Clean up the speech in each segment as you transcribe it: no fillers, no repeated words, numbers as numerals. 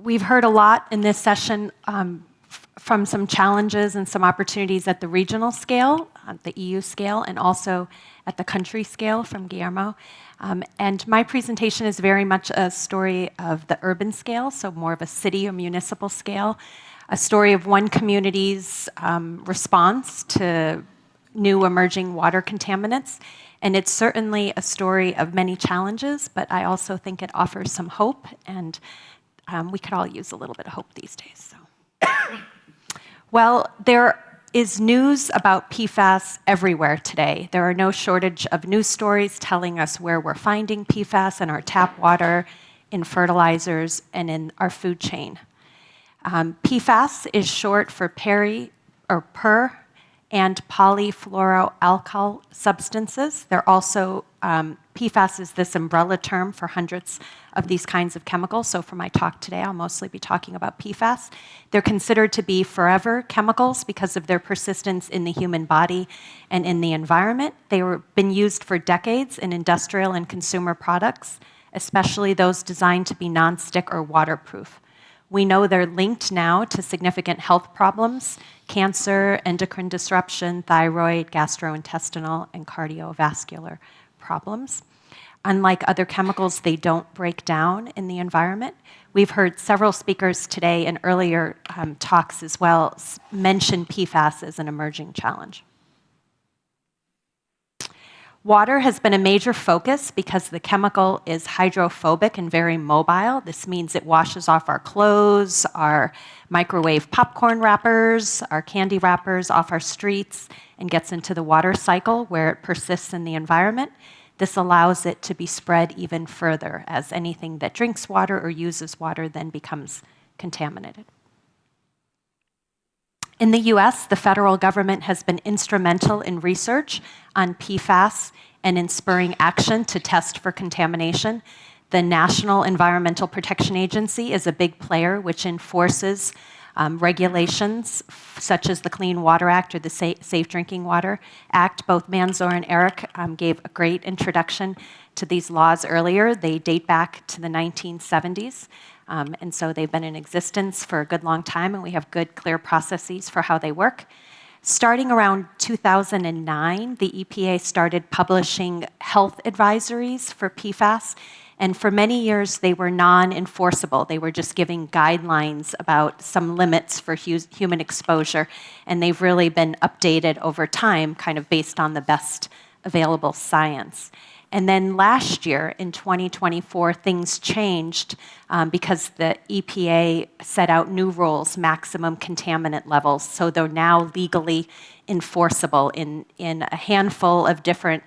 we've heard a lot in this session from some challenges and some opportunities at the regional scale, at the EU scale, and also at the country scale from Guillermo. And my presentation is very much a story of the urban scale, so more of a city or municipal scale, a story of one community's response to new emerging water contaminants. And it's certainly a story of many challenges, but I also think it offers some hope, and we could all use a little bit of hope these days. So. Well, there is news about PFAS everywhere today. There are no shortage of news stories telling us where we're finding PFAS in our tap water, in fertilizers, and in our food chain. PFAS is short for per and polyfluoroalkyl substances. They're also, PFAS is this umbrella term for hundreds of these kinds of chemicals. So for my talk today, I'll mostly be talking about PFAS. They're considered to be forever chemicals because of their persistence in the human body and in the environment. They've been used for decades in industrial and consumer products, especially those designed to be nonstick or waterproof. We know they're linked now to significant health problems: cancer, endocrine disruption, thyroid, gastrointestinal, and cardiovascular problems. Unlike other chemicals, they don't break down in the environment. We've heard several speakers today and earlier talks as well mention PFAS as an emerging challenge. Water has been a major focus because the chemical is hydrophobic and very mobile. This means it washes off our clothes, our microwave popcorn wrappers, our candy wrappers off our streets, and gets into the water cycle where it persists in the environment. This allows it to be spread even further, as anything that drinks water or uses water then becomes contaminated. In the US, the federal government has been instrumental in research on PFAS and in spurring action to test for contamination. The National Environmental Protection Agency is a big player which enforces regulations such as the Clean Water Act or the Safe Drinking Water Act. Both Manzoor and Eric gave a great introduction to these laws earlier. They date back to the 1970s. And so they've been in existence for a good long time, and we have good, clear processes for how they work. Starting around 2009, the EPA started publishing health advisories for PFAS, and for many years they were non-enforceable. They were just giving guidelines about some limits for human exposure, and they've really been updated over time, kind of based on the best available science. And then last year, in 2024, things changed because the EPA set out new rules, maximum contaminant levels. So they're now legally enforceable in a handful of different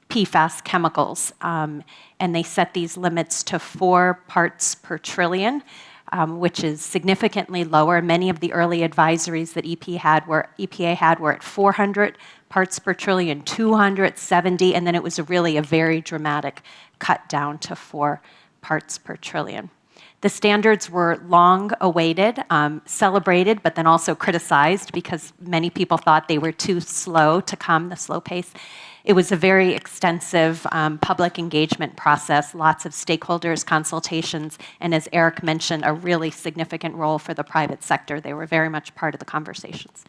PFAS chemicals. And they set these limits to 4 parts per trillion, which is significantly lower. Many of the early advisories that EPA had were at 400 parts per trillion, 270, and then it was really a very dramatic cut down to 4 parts per trillion. The standards were long awaited, celebrated, but then also criticized because many people thought they were too slow to come, the slow pace. It was a very extensive public engagement process, lots of stakeholders, consultations, and as Eric mentioned, a really significant role for the private sector. They were very much part of the conversations.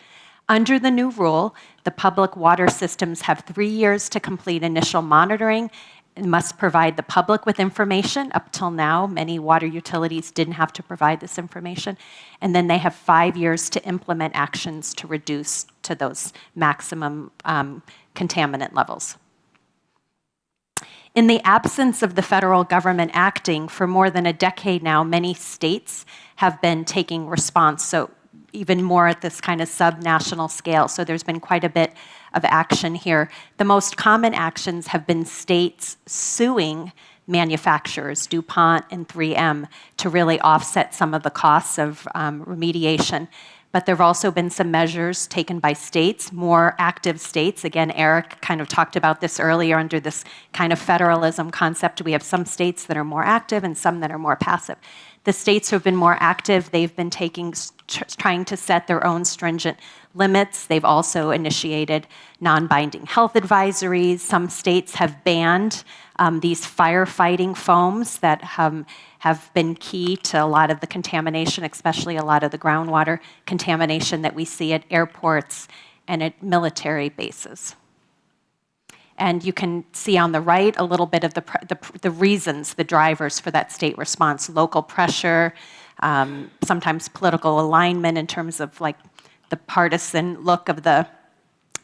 Under the new rule, the public water systems have 3 years to complete initial monitoring and must provide the public with information. Up till now, many water utilities didn't have to provide this information. And then they have 5 years to implement actions to reduce to those maximum contaminant levels. In the absence of the federal government acting for more than a decade now, many states have been taking response. So even more at this kind of sub-national scale. So there's been quite a bit of action here. The most common actions have been states suing manufacturers, DuPont and 3M, to really offset some of the costs of remediation. But there have also been some measures taken by states, more active states. Again, Eric kind of talked about this earlier under this kind of federalism concept. We have some states that are more active and some that are more passive. The states who have been more active, they've been trying to set their own stringent limits. They've also initiated non-binding health advisories. Some states have banned these firefighting foams that have been key to a lot of the contamination, especially a lot of the groundwater contamination that we see at airports and at military bases. And you can see on the right a little bit of the reasons, the drivers for that state response: local pressure, sometimes political alignment in terms of like the partisan look of the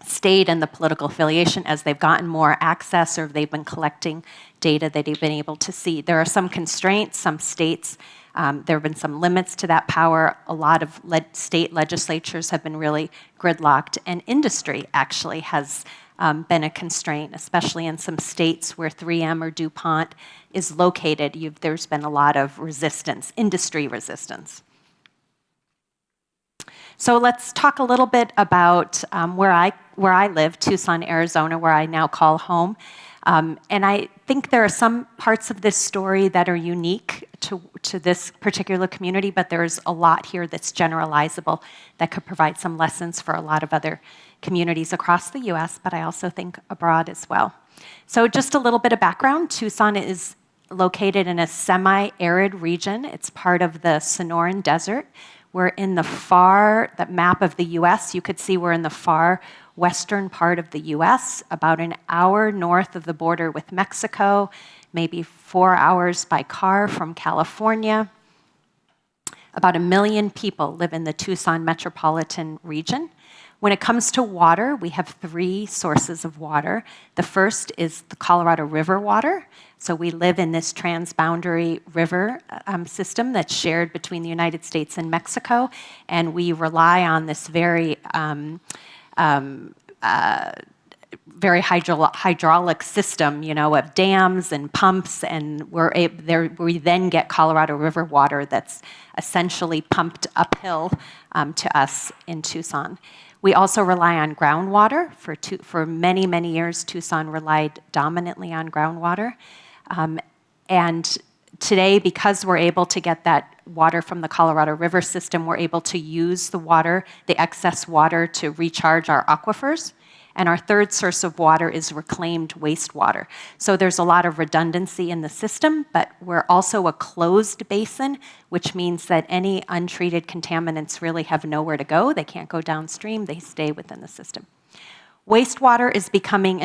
state and the political affiliation as they've gotten more access or they've been collecting data that they've been able to see. There are some constraints, some states, there have been some limits to that power. A lot of state legislatures have been really gridlocked, and industry actually has been a constraint, especially in some states where 3M or DuPont is located. There's been a lot of resistance, industry resistance. So let's talk a little bit about where I live, Tucson, Arizona, where I now call home. And I think there are some parts of this story that are unique to this particular community, but there's a lot here that's generalizable that could provide some lessons for a lot of other communities across the US, but I also think abroad as well. So just a little bit of background. Tucson is located in a semi-arid region. It's part of the Sonoran Desert. We're in that map of the US, you could see we're in the far western part of the US, about an hour north of the border with Mexico, maybe 4 hours by car from California. About 1 million people live in the Tucson metropolitan region. When it comes to water, we have 3 sources of water. The first is the Colorado River water. So we live in this transboundary river system that's shared between the United States and Mexico, and we rely on this very hydraulic system, of dams and pumps, and we then get Colorado River water that's essentially pumped uphill to us in Tucson. We also rely on groundwater. For many, many years, Tucson relied dominantly on groundwater. And today, because we're able to get that water from the Colorado River system, we're able to use the excess water, to recharge our aquifers. And our third source of water is reclaimed wastewater. So there's a lot of redundancy in the system, but we're also a closed basin, which means that any untreated contaminants really have nowhere to go. They can't go downstream, they stay within the system. Wastewater is becoming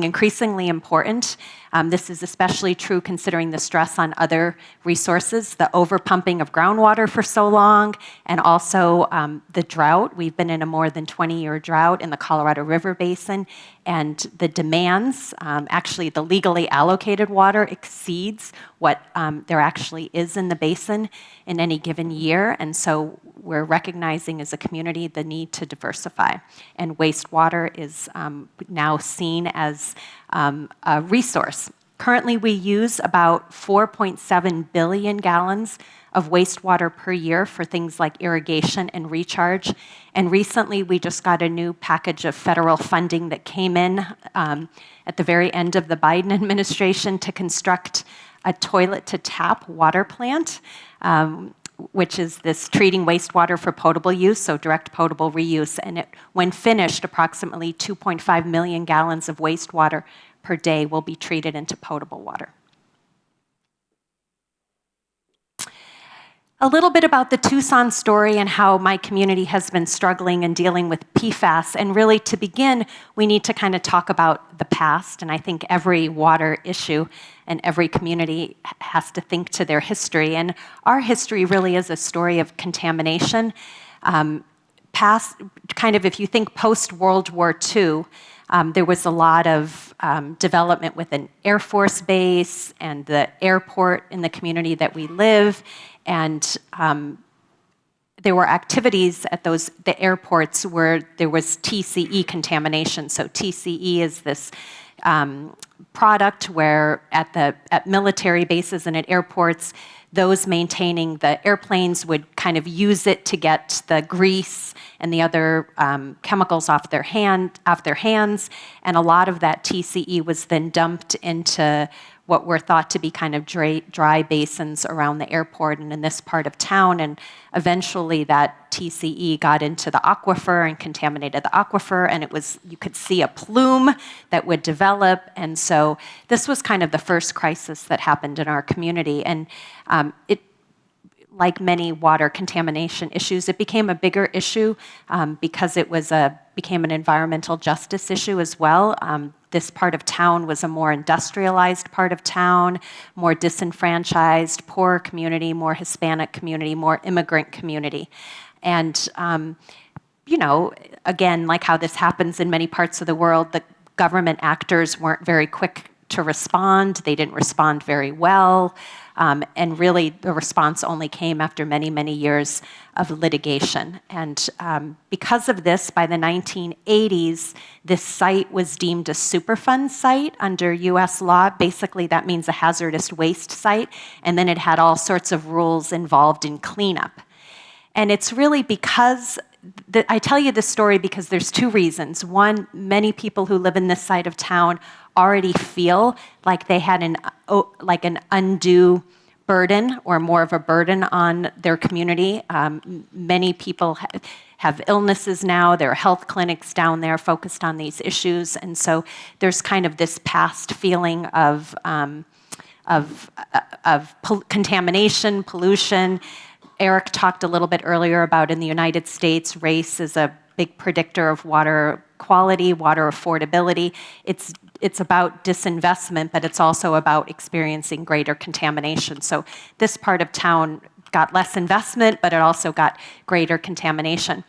increasingly important. This is especially true considering the stress on other resources, the overpumping of groundwater for so long, and also the drought. We've been in a more than 20-year drought in the Colorado River Basin, and the demands, actually the legally allocated water exceeds what there actually is in the basin in any given year, and so we're recognizing as a community the need to diversify. And wastewater is now seen as a resource. Currently, we use about 4.7 billion gallons of wastewater per year for things like irrigation and recharge. And recently, we just got a new package of federal funding that came in at the very end of the Biden administration to construct a toilet-to-tap water plant, which is this treating wastewater for potable use, so direct potable reuse. And when finished, approximately 2.5 million gallons of wastewater per day will be treated into potable water. A little bit about the Tucson story and how my community has been struggling and dealing with PFAS. And really, to begin, we need to kind of talk about the past. And I think every water issue and every community has to think to their history. And our history really is a story of contamination. If you think post-World War II, there was a lot of development with an Air Force base and the airport in the community that we live. And there were activities at the airports where there was TCE contamination. So TCE is this product where at military bases and at airports, those maintaining the airplanes would kind of use it to get the grease and the other chemicals off their hands. And a lot of that TCE was then dumped into what were thought to be kind of dry basins around the airport and in this part of town. And eventually that TCE got into the aquifer and contaminated the aquifer, and you could see a plume that would develop. And so this was kind of the first crisis that happened in our community. And like many water contamination issues, it became a bigger issue because it became an environmental justice issue as well. This part of town was a more industrialized part of town, more disenfranchised, poorer community, more Hispanic community, more immigrant community. And, again, like how this happens in many parts of the world, the government actors weren't very quick to respond. They didn't respond very well. And really, the response only came after many, many years of litigation. And because of this, by the 1980s, this site was deemed a Superfund site under US law. Basically, that means a hazardous waste site. And then it had all sorts of rules involved in cleanup. And it's really because I tell you this story because there's two reasons. One, many people who live in this side of town already feel like they had an undue burden or more of a burden on their community. Many people have illnesses now. There are health clinics down there focused on these issues. And so there's kind of this past feeling of contamination, pollution. Eric talked a little bit earlier about in the United States, race is a big predictor of water quality, water affordability. It's about disinvestment, but it's also about experiencing greater contamination. So this part of town got less investment, but it also got greater contamination.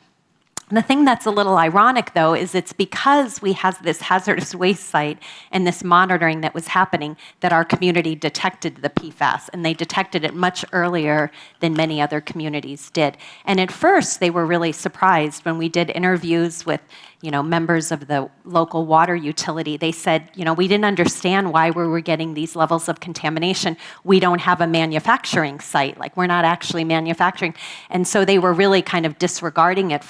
And the thing that's a little ironic, though, is it's because we have this hazardous waste site and this monitoring that was happening that our community detected the PFAS, and they detected it much earlier than many other communities did. And at first, they were really surprised when we did interviews with members of the local water utility. They said, we didn't understand why we were getting these levels of contamination. We don't have a manufacturing site. Like, we're not actually manufacturing. And so they were really kind of disregarding it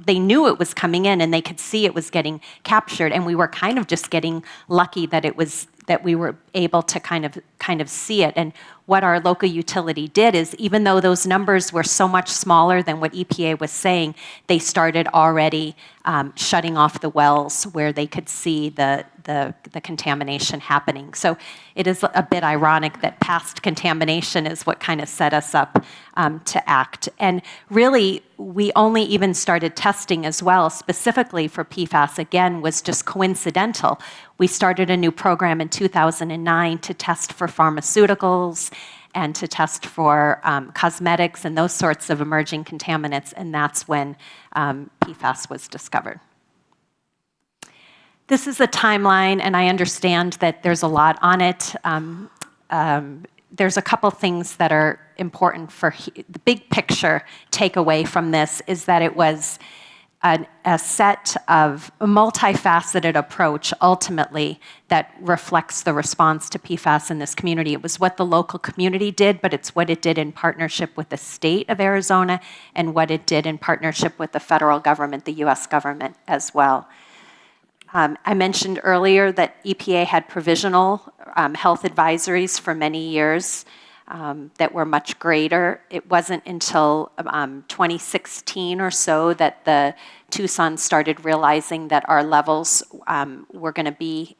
they knew it was coming in and they could see it was getting captured. And we were kind of just getting lucky that we were able to kind of see it. And what our local utility did is, even though those numbers were so much smaller than what EPA was saying, they started already shutting off the wells where they could see the contamination happening. So it is a bit ironic that past contamination is what kind of set us up to act. And really, we only even started testing as well, specifically for PFAS, again, was just coincidental. We started a new program in 2009 to test for pharmaceuticals and to test for cosmetics and those sorts of emerging contaminants, and that's when PFAS was discovered. This is a timeline, and I understand that there's a lot on it. There's a couple things that are important for the big picture takeaway from this is that it was a set of a multifaceted approach ultimately that reflects the response to PFAS in this community. It was what the local community did, but it's what it did in partnership with the state of Arizona and what it did in partnership with the federal government, the US government as well. I mentioned earlier that EPA had provisional health advisories for many years that were much greater. It wasn't until 2016 or so that the Tucson started realizing that our levels were going to be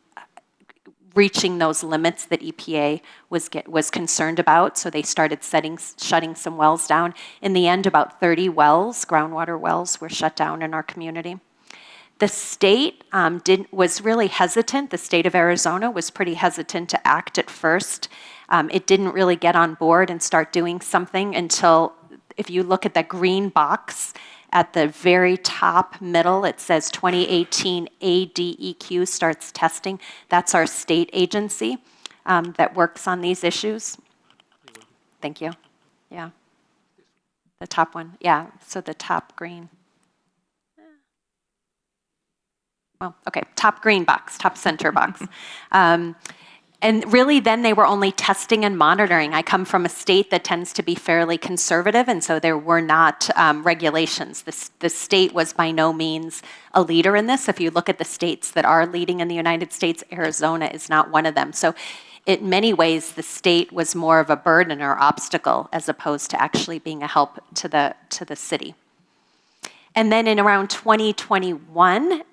reaching those limits that EPA was concerned about. So they started shutting some wells down. In the end, about 30 wells, groundwater wells, were shut down in our community. The state was really hesitant. The state of Arizona was pretty hesitant to act at first. It didn't really get on board and start doing something until, if you look at the green box at the very top middle, it says 2018 ADEQ starts testing. That's our state agency that works on these issues. Thank you. Yeah. The top one. Yeah, so the top green. Well, okay, top green box, top center box. And really, then they were only testing and monitoring. I come from a state that tends to be fairly conservative, and so there were not regulations. The state was by no means a leader in this. If you look at the states that are leading in the United States, Arizona is not one of them. So in many ways, the state was more of a burden or obstacle as opposed to actually being a help to the city. And then in around 2021,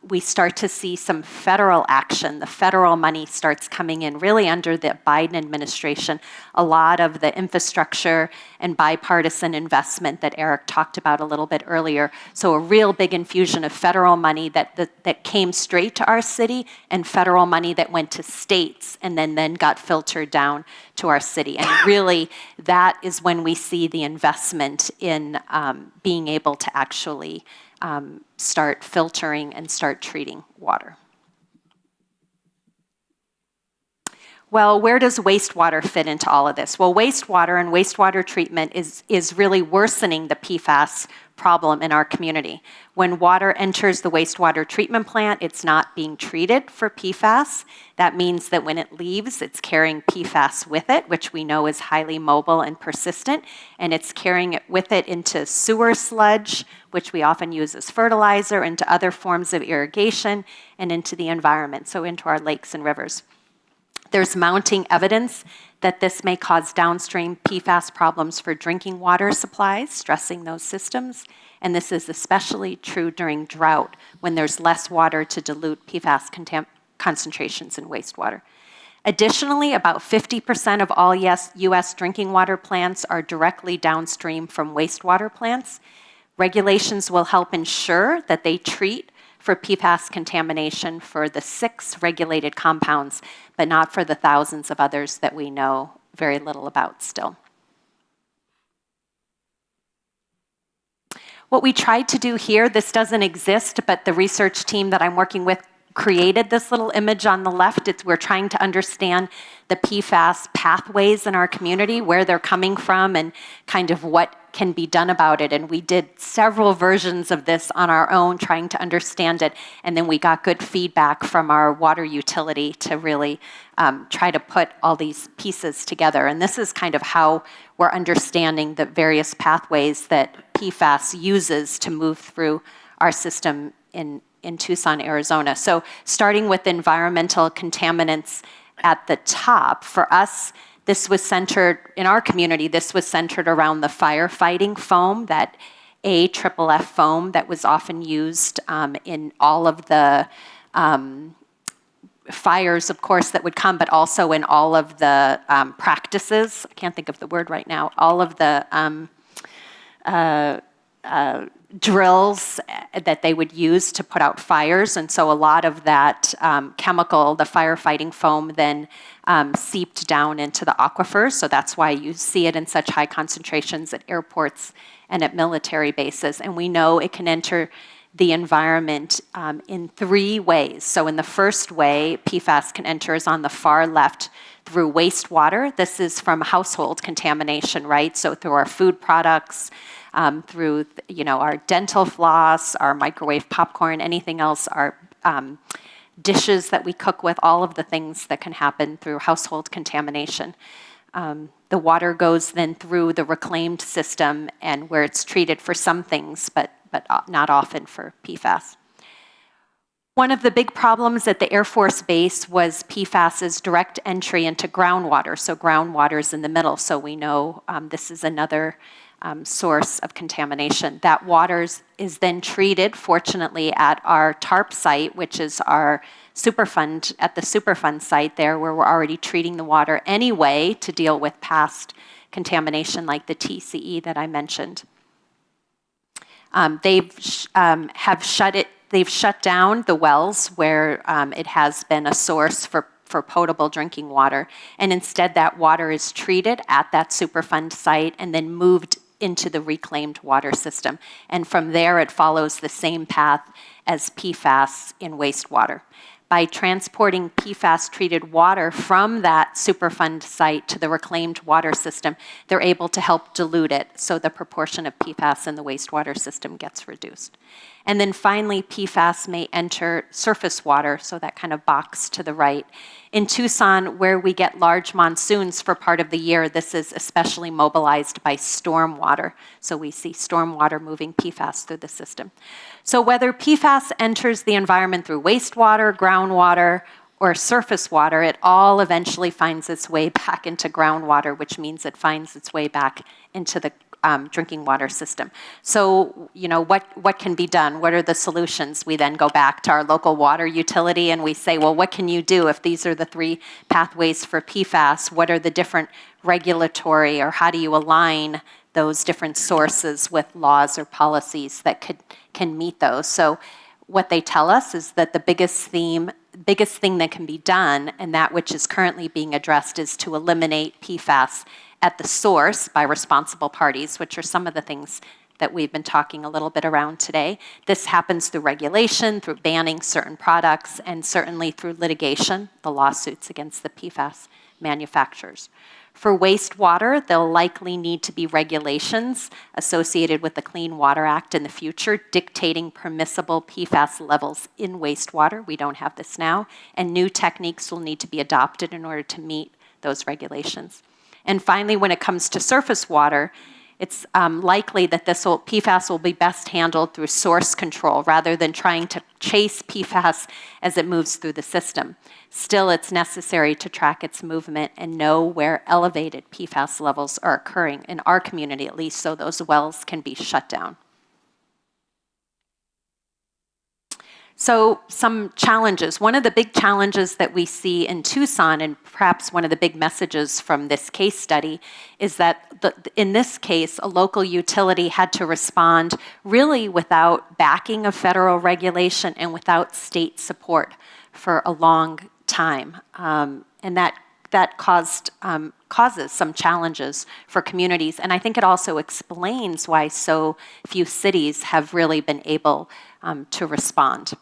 we start to see some federal action. The federal money starts coming in really under the Biden administration. A lot of the infrastructure and bipartisan investment that Eric talked about a little bit earlier. So a real big infusion of federal money that came straight to our city, and federal money that went to states and then got filtered down to our city. And really, that is when we see the investment in being able to actually start filtering and start treating water. Well, where does wastewater fit into all of this? Well, wastewater and wastewater treatment is really worsening the PFAS problem in our community. When water enters the wastewater treatment plant, it's not being treated for PFAS. That means that when it leaves, it's carrying PFAS with it, which we know is highly mobile and persistent, and it's carrying it with it into sewer sludge, which we often use as fertilizer, into other forms of irrigation, and into the environment, so into our lakes and rivers. There's mounting evidence that this may cause downstream PFAS problems for drinking water supplies, stressing those systems. And this is especially true during drought, when there's less water to dilute PFAS concentrations in wastewater. Additionally, about 50% of all U.S. drinking water plants are directly downstream from wastewater plants. Regulations will help ensure that they treat for PFAS contamination for the 6 regulated compounds, but not for the thousands of others that we know very little about still. What we tried to do here, this doesn't exist, but the research team that I'm working with created this little image on the left. We're trying to understand the PFAS pathways in our community, where they're coming from, and kind of what can be done about it. And we did several versions of this on our own, trying to understand it. And then we got good feedback from our water utility to really try to put all these pieces together. And this is kind of how we're understanding the various pathways that PFAS uses to move through our system in Tucson, Arizona. So starting with environmental contaminants at the top, for us, this was centered, in our community, this was centered around the firefighting foam, that AFFF foam that was often used in all of the fires, of course, that would come, but also in all of the practices. I can't think of the word right now. All of the drills that they would use to put out fires. And so a lot of that chemical, the firefighting foam, then seeped down into the aquifers. So that's why you see it in such high concentrations at airports and at military bases. And we know it can enter the environment in 3 ways. So in the first way, PFAS can enter is on the far left through wastewater. This is from household contamination, right? So through our food products, through our dental floss, our microwave popcorn, anything else, our dishes that we cook with, all of the things that can happen through household contamination. The water goes then through the reclaimed system, and where it's treated for some things, but not often for PFAS. One of the big problems at the Air Force Base was PFAS's direct entry into groundwater. So groundwater's in the middle, so we know this is another source of contamination. That water is then treated, fortunately, at our TARP site, which is our Superfund, at the Superfund site there, where we're already treating the water anyway to deal with past contamination like the TCE that I mentioned. They've shut down the wells where it has been a source for potable drinking water, and instead that water is treated at that Superfund site and then moved into the reclaimed water system. And from there, it follows the same path as PFAS in wastewater. By transporting PFAS-treated water from that Superfund site to the reclaimed water system, they're able to help dilute it, so the proportion of PFAS in the wastewater system gets reduced. And then finally, PFAS may enter surface water, so that kind of box to the right. In Tucson, where we get large monsoons for part of the year, this is especially mobilized by storm water. So we see storm water moving PFAS through the system. So whether PFAS enters the environment through wastewater, groundwater, or surface water, it all eventually finds its way back into groundwater, which means it finds its way back into the drinking water system. So, what can be done? What are the solutions? We then go back to our local water utility and we say, well, what can you do if these are the 3 pathways for PFAS? What are the different regulatory, or how do you align those different sources with laws or policies that can meet those? So what they tell us is that the biggest thing that can be done, and that which is currently being addressed, is to eliminate PFAS at the source by responsible parties, which are some of the things that we've been talking a little bit around today. This happens through regulation, through banning certain products, and certainly through litigation, the lawsuits against the PFAS manufacturers. For wastewater, there'll likely need to be regulations associated with the Clean Water Act in the future, dictating permissible PFAS levels in wastewater. We don't have this now. And new techniques will need to be adopted in order to meet those regulations. And finally, when it comes to surface water, it's likely that PFAS will be best handled through source control rather than trying to chase PFAS as it moves through the system. Still, it's necessary to track its movement and know where elevated PFAS levels are occurring, in our community at least, so those wells can be shut down. So some challenges. One of the big challenges that we see in Tucson, and perhaps one of the big messages from this case study, is that in this case, a local utility had to respond really without backing of federal regulation and without state support for a long time. And that causes some challenges for communities. And I think it also explains why so few cities have really been able to respond.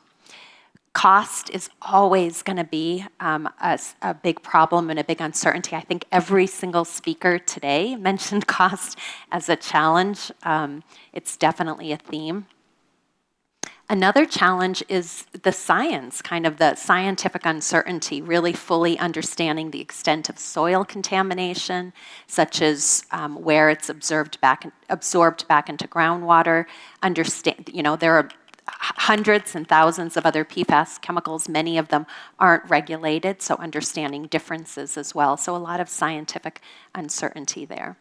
Cost is always going to be a big problem and a big uncertainty. I think every single speaker today mentioned cost as a challenge. It's definitely a theme. Another challenge is the science, kind of the scientific uncertainty, really fully understanding the extent of soil contamination, such as where it's absorbed back into groundwater. There are hundreds and thousands of other PFAS chemicals. Many of them aren't regulated, so understanding differences as well. So a lot of scientific uncertainty there.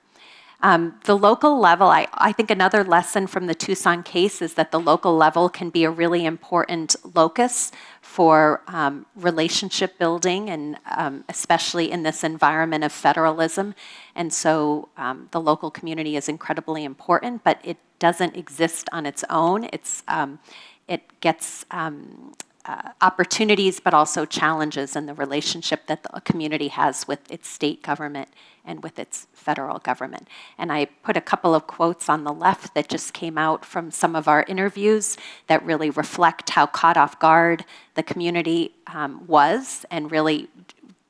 The local level, I think another lesson from the Tucson case is that the local level can be a really important locus for relationship building, and especially in this environment of federalism. And so the local community is incredibly important, but it doesn't exist on its own. It gets opportunities, but also challenges in the relationship that the community has with its state government and with its federal government. And I put a couple of quotes on the left that just came out from some of our interviews that really reflect how caught off guard the community was, and really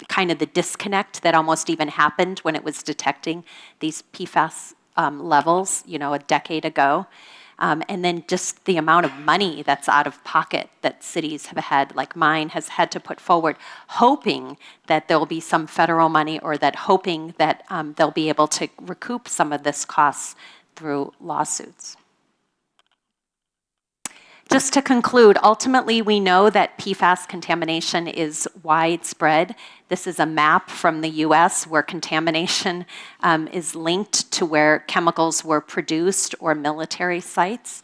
kind of the disconnect that almost even happened when it was detecting these PFAS levels, a decade ago. And then just the amount of money that's out of pocket that cities have had, like mine, has had to put forward, hoping that there will be some federal money, or hoping that they'll be able to recoup some of this cost through lawsuits. Just to conclude, ultimately we know that PFAS contamination is widespread. This is a map from the US where contamination is linked to where chemicals were produced or military sites.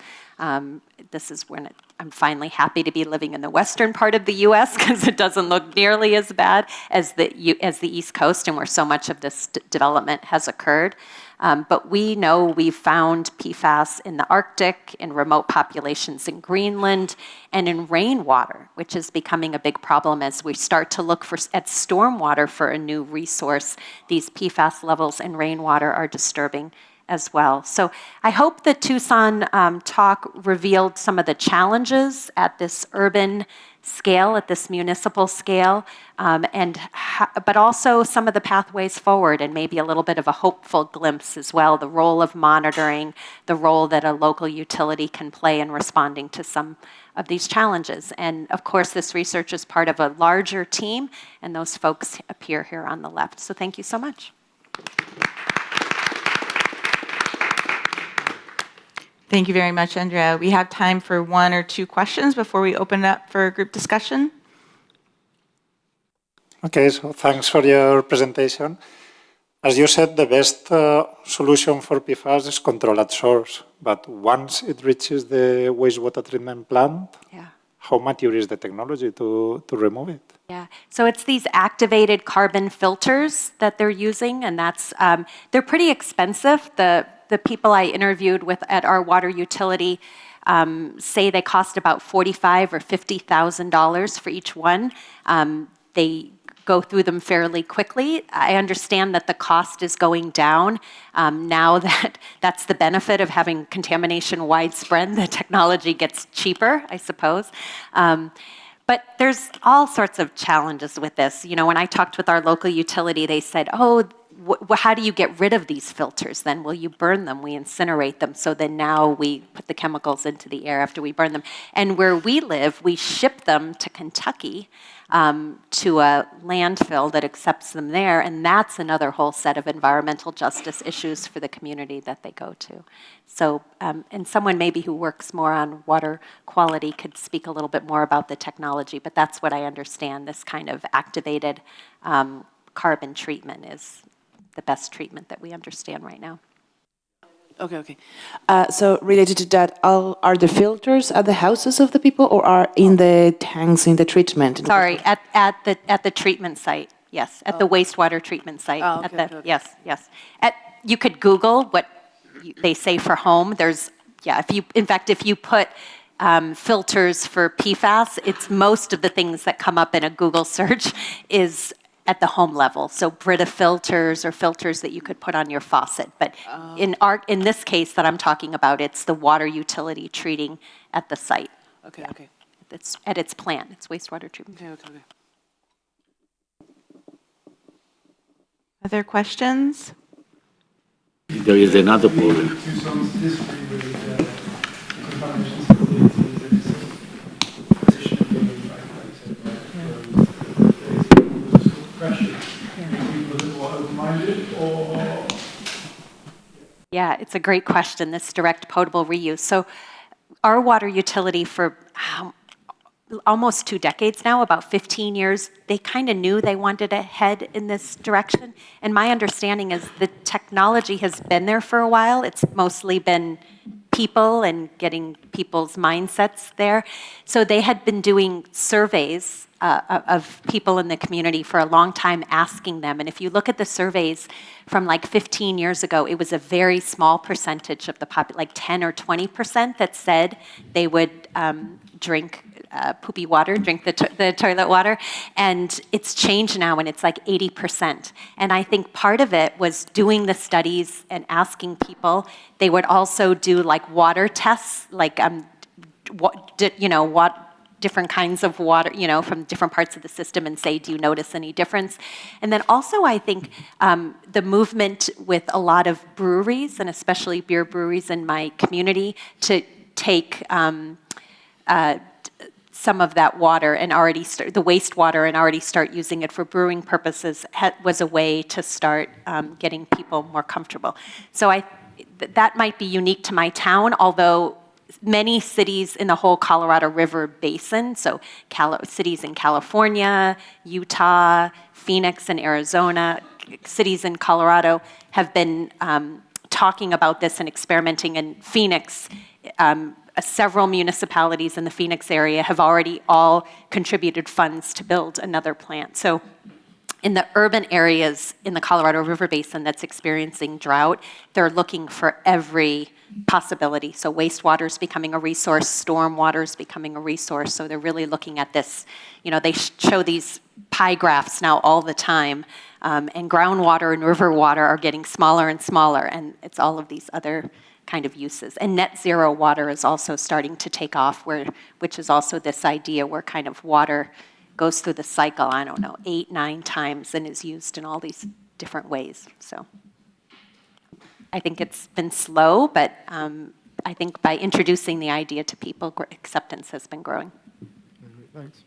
This is when I'm finally happy to be living in the western part of the US, because it doesn't look nearly as bad as the East Coast, and where so much of this development has occurred. But we know we've found PFAS in the Arctic, in remote populations in Greenland, and in rainwater, which is becoming a big problem as we start to look at stormwater for a new resource. These PFAS levels in rainwater are disturbing as well. So I hope the Tucson talk revealed some of the challenges at this urban scale, at this municipal scale, but also some of the pathways forward, and maybe a little bit of a hopeful glimpse as well, the role of monitoring, the role that a local utility can play in responding to some of these challenges. And of course, this research is part of a larger team, and those folks appear here on the left. So thank you so much. Thank you very much, Andrea. We have time for 1 or 2 questions before we open it up for group discussion. Okay, so thanks for your presentation. As you said, the best solution for PFAS is control at source. But once it reaches the wastewater treatment plant, how mature is the technology to remove it? Yeah, so it's these activated carbon filters that they're using, and that's they're pretty expensive. The people I interviewed with at our water utility say they cost about $45,000 or $50,000 for each one. They go through them fairly quickly. I understand that the cost is going down now that that's the benefit of having contamination widespread. The technology gets cheaper, I suppose. But there's all sorts of challenges with this. You know, when I talked with our local utility, they said, oh, how do you get rid of these filters then? Well, you burn them, we incinerate them, so then now we put the chemicals into the air after we burn them. And where we live, we ship them to Kentucky to a landfill that accepts them there, and that's another whole set of environmental justice issues for the community that they go to. So, and someone maybe who works more on water quality could speak a little bit more about the technology, but that's what I understand, this kind of activated carbon treatment is the best treatment that we understand right now. Okay. So related to that, are the filters at the houses of the people or are in the tanks in the treatment? Sorry, at the treatment site, yes, at the wastewater treatment site. Oh, okay. Yes. You could Google what they say for home. There's, if you put filters for PFAS, it's most of the things that come up in a Google search is at the home level. So Brita filters or filters that you could put on your faucet. But in this case that I'm talking about, it's the water utility treating at the site. Okay. It's at its plant. It's wastewater treatment. Okay. Other questions? There is another problem. Tucson's history with contamination stability position of being pressure. People a little more open-minded, or? Yeah, it's a great question, this direct potable reuse. So our water utility for almost 2 decades now, about 15 years, they kind of knew they wanted to head in this direction. And my understanding is the technology has been there for a while. It's mostly been people and getting people's mindsets there. So they had been doing surveys of people in the community for a long time, asking them. And if you look at the surveys from like 15 years ago, it was a very small percentage of the population, like 10 or 20% that said they would drink poopy water, drink the toilet water. And it's changed now, and it's like 80%. And I think part of it was doing the studies and asking people. They would also do like water tests, like different kinds of water, from different parts of the system, and say, do you notice any difference? And then also, I think the movement with a lot of breweries, and especially beer breweries in my community, to take some of that water and the wastewater and already start using it for brewing purposes was a way to start getting people more comfortable. So that might be unique to my town, although many cities in the whole Colorado River Basin, so cities in California, Utah, Phoenix in Arizona, cities in Colorado have been talking about this and experimenting. In Phoenix, several municipalities in the Phoenix area have already all contributed funds to build another plant. So in the urban areas in the Colorado River Basin that's experiencing drought, they're looking for every possibility. So wastewater is becoming a resource, storm water is becoming a resource. So they're really looking at this. They show these pie graphs now all the time, and groundwater and river water are getting smaller and smaller, and it's all of these other kind of uses. And net zero water is also starting to take off, which is also this idea where kind of water goes through the cycle, 8, 9 times and is used in all these different ways. So I think it's been slow, but I think by introducing the idea to people, acceptance has been growing. Thanks.